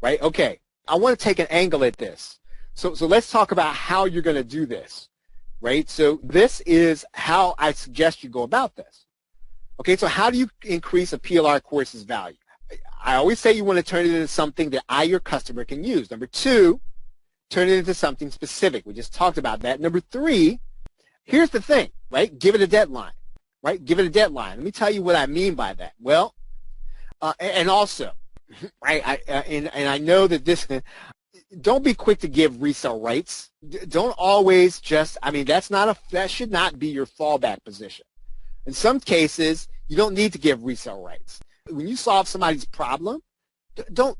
right? Okay, I want to take an angle at this. So let's talk about how you're going to do this, right? So this is how I suggest you go about this. Okay, so how do you increase a PLR course's value? I always say you want to turn it into something that your customer, can use. Number two, turn it into something specific. We just talked about that. Number three, here's the thing, right? Give it a deadline, right? Give it a deadline. Let me tell you what I mean by that. Well, and also, right, and I know that this, don't be quick to give resale rights. Don't always just, that should not be your fallback position. In some cases, you don't need to give resale rights. When you solve somebody's problem,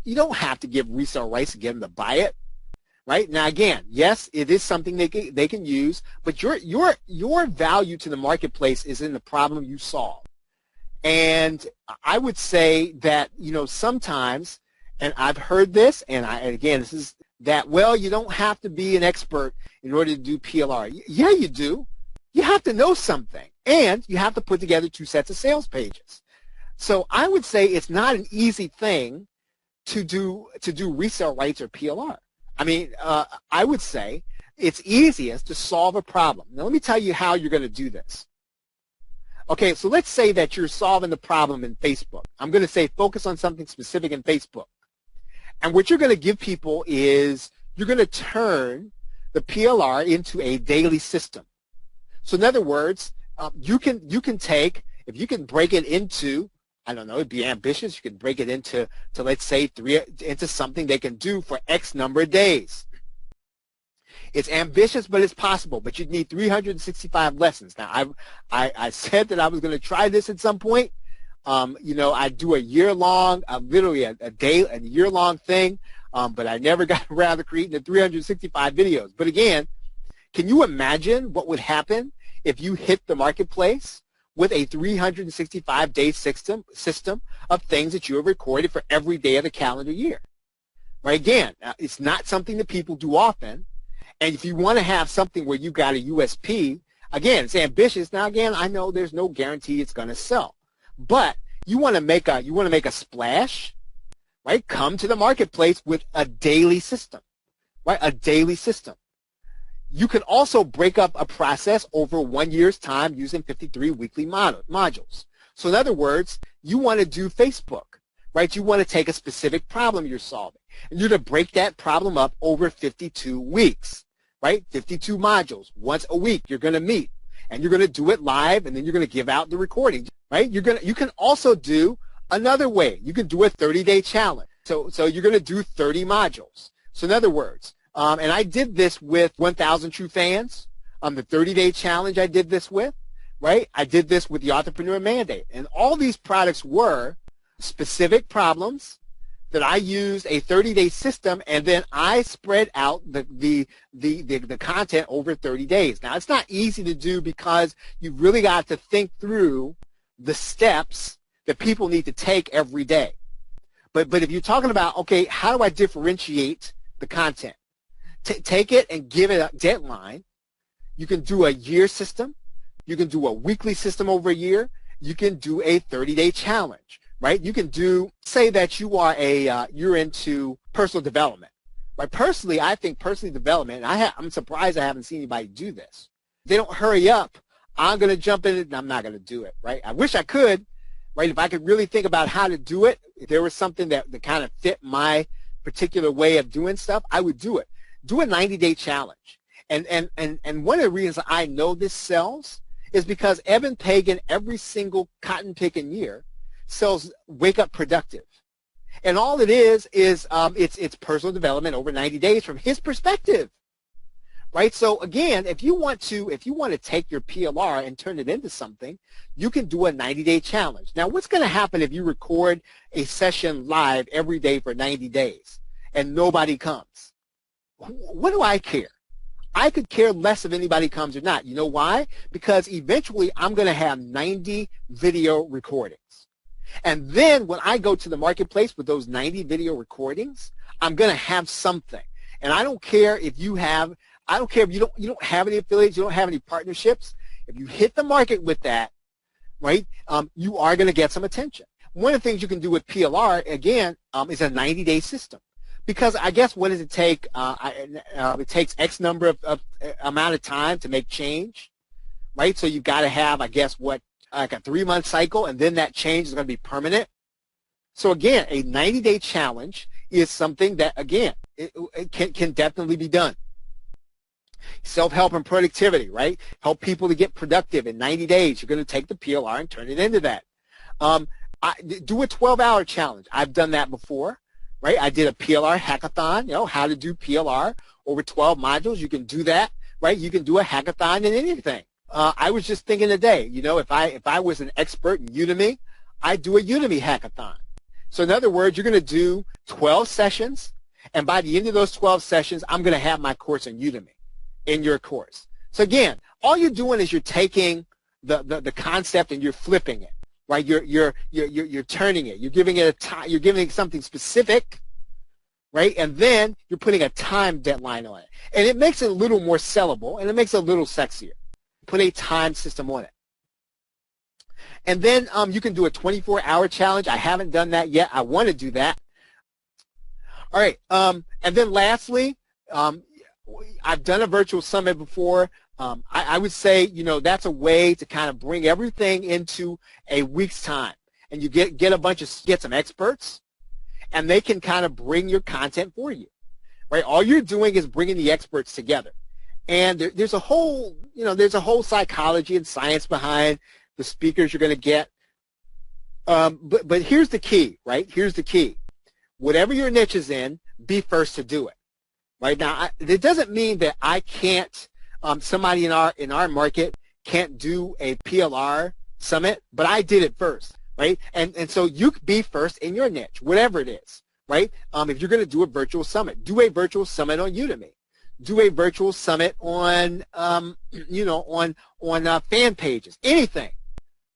you don't have to give resale rights to get them to buy it, right? Now again, yes, it is something they can use, but your value to the marketplace is in the problem you solve. And I would say that, sometimes, and I've heard this, and again, this is that, well, you don't have to be an expert in order to do PLR. Yeah, you do. You have to know something, and you have to put together 2 sets of sales pages. So I would say it's not an easy thing to do resale rights or PLR. I would say it's easiest to solve a problem. Now let me tell you how you're going to do this. Okay, so let's say that you're solving the problem in Facebook. I'm going to say focus on something specific in Facebook. And what you're going to give people is you're going to turn the PLR into a daily system. So in other words, you can take, if you can break it into, I don't know, it'd be ambitious, you can break it into let's say into something they can do for X number of days. It's ambitious, but it's possible. But you'd need 365 lessons. Now, I said that I was going to try this at some point. I do a year-long, literally a year-long thing, but I never got around to creating the 365 videos. But again, can you imagine what would happen if you hit the marketplace with a 365-day system of things that you have recorded for every day of the calendar year? Right? Again, it's not something that people do often. And if you want to have something where you got a USP, again, it's ambitious. Now, again, I know there's no guarantee it's going to sell, but you want to make a splash, right? Come to the marketplace with a daily system, right? A daily system. You can also break up a process over 1 year's time using 53 weekly modules. So in other words, you want to do Facebook, right? You want to take a specific problem you're solving, and you're going to break that problem up over 52 weeks, right? 52 modules. Once a week, you're going to meet, and you're going to do it live, and then you're going to give out the recording, right? You can also do another way. You can do a 30-day challenge. So you're going to do 30 modules. So in other words, and I did this with 1,000 True Fans, the 30-day challenge I did this with, right? I did this with the Entrepreneur Mandate. And all these products were specific problems that I used a 30-day system, and then I spread out the content over 30 days. Now, it's not easy to do because you really got to think through the steps that people need to take every day. But if you're talking about, okay, how do I differentiate the content? Take it and give it a deadline. You can do a year system. You can do a weekly system over a year. You can do a 30-day challenge, right? You can do, say that you are you're into personal development, right? Personally, I think personal development, and I'm surprised I haven't seen anybody do this. If they don't hurry up, I'm going to jump in it and I'm not going to do it, right? I wish I could, right? If I could really think about how to do it, if there was something that kind of fit my particular way of doing stuff, I would do it. Do a 90-day challenge. And one of the reasons I know this sells is because Evan Pagan, every single cotton picking year, sells Wake Up Productive. And all it is it's personal development over 90 days from his perspective. Right? So again, if you want to take your PLR and turn it into something, you can do a 90-day challenge. Now, what's going to happen if you record a session live every day for 90 days and nobody comes? What do I care? I could care less if anybody comes or not. You know why? Because eventually I'm going to have 90 video recordings. And then when I go to the marketplace with those 90 video recordings, I'm going to have something. And I don't care if you have, I don't care if you don't have any affiliates, you don't have any partnerships. If you hit the market with that, right, you are going to get some attention. One of the things you can do with PLR, again, is a 90-day system. Because I guess what does it take? It takes X number of amount of time to make change, right? So you've got to have, I guess, like a 3-month cycle, and then that change is going to be permanent. So again, a 90-day challenge is something that, again, it can definitely be done. Self-help and productivity, right? Help people to get productive in 90 days. You're going to take the PLR and turn it into that. Do a 12-hour challenge. I've done that before, right? I did a PLR hackathon, how to do PLR over 12 modules. You can do that, right? You can do a hackathon in anything. I was just thinking today, if I was an expert in Udemy, I'd do a Udemy hackathon. So in other words, you're going to do 12 sessions, and by the end of those 12 sessions, I'm going to have my course on Udemy in your course. So again, all you're doing is you're taking the concept and you're flipping it, right? You're turning it. You're giving it a time. You're giving it something specific, right? And then you're putting a time deadline on it, and it makes it a little more sellable, and it makes it a little sexier. Put a time system on it. And then you can do a 24-hour challenge. I haven't done that yet. I want to do that. All right. And then lastly, I've done a virtual summit before. I would say, that's a way to kind of bring everything into a week's time. And you get some experts, and they can kind of bring your content for you, right? All you're doing is bringing the experts together. And there's a whole psychology and science behind the speakers you're going to get. But here's the key, right? Here's the key. Whatever your niche is in, be first to do it. Right now, it doesn't mean that I can't, somebody in our market can't do a PLR summit, but I did it first, right? And so you could be first in your niche, whatever it is, right? If you're going to do a virtual summit, do a virtual summit on Udemy. Do a virtual summit on, on fan pages, anything,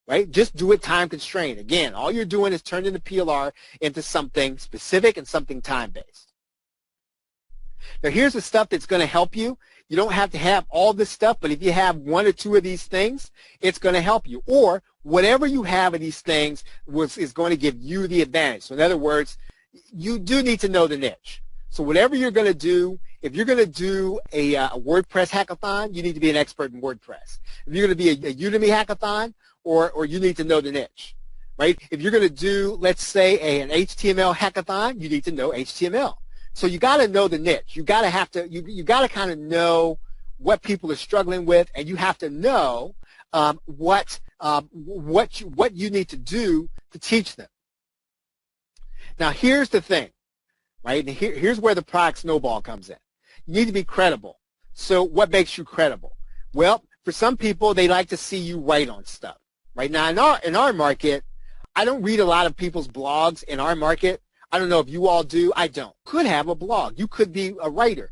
right? Just do it time constrained. Again, all you're doing is turning the PLR into something specific and something time-based. Now, here's the stuff that's going to help you. You don't have to have all this stuff, but if you have 1 or 2 of these things, it's going to help you. Or whatever you have of these things is going to give you the advantage. So in other words, you do need to know the niche. So whatever you're going to do, if you're going to do a WordPress hackathon, you need to be an expert in WordPress. If you're going to be a Udemy hackathon, or you need to know the niche, right? If you're going to do, let's say, an HTML hackathon, you need to know HTML. So you got to know the niche. You got to kind of know what people are struggling with, and you have to know what you need to do to teach them. Now, here's the thing, right? And here's where the product snowball comes in. You need to be credible. So what makes you credible? Well, for some people, they like to see you write on stuff. Right now, in our market, I don't read a lot of people's blogs in our market. I don't know if you all do. I don't. You could have a blog. You could be a writer.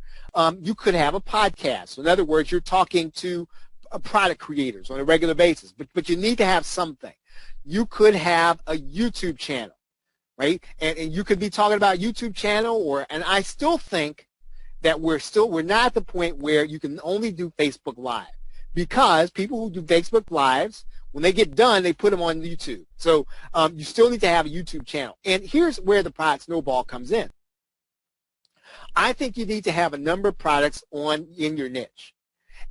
You could have a podcast. So in other words, you're talking to product creators on a regular basis. But you need to have something. You could have a YouTube channel, right? And you could be talking about YouTube channel, and I still think that we're not at the point where you can only do Facebook Live, because people who do Facebook Lives, when they get done, they put them on YouTube. So you still need to have a YouTube channel. And here's where the product snowball comes in. I think you need to have a number of products in your niche.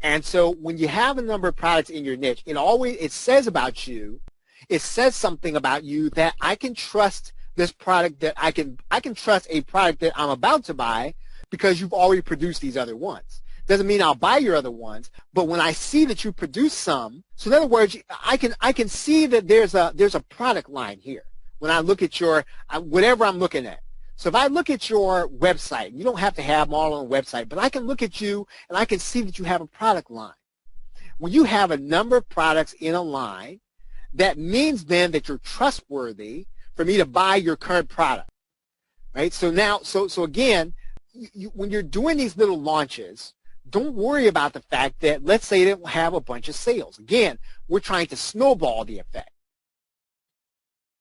And so when you have a number of products in your niche, it says about you, it says something about you that I can trust this product, that I can trust a product that I'm about to buy because you've already produced these other ones. Doesn't mean I'll buy your other ones, but when I see that you produce some, so in other words, I can see that there's a product line here when I look at your whatever I'm looking at. So if I look at your website, you don't have to have them all on a website, but I can look at you and I can see that you have a product line. When you have a number of products in a line, that means then that you're trustworthy for me to buy your current product, right? So now, so again, when you're doing these little launches, don't worry about the fact that, let's say, they don't have a bunch of sales. Again, we're trying to snowball the effect.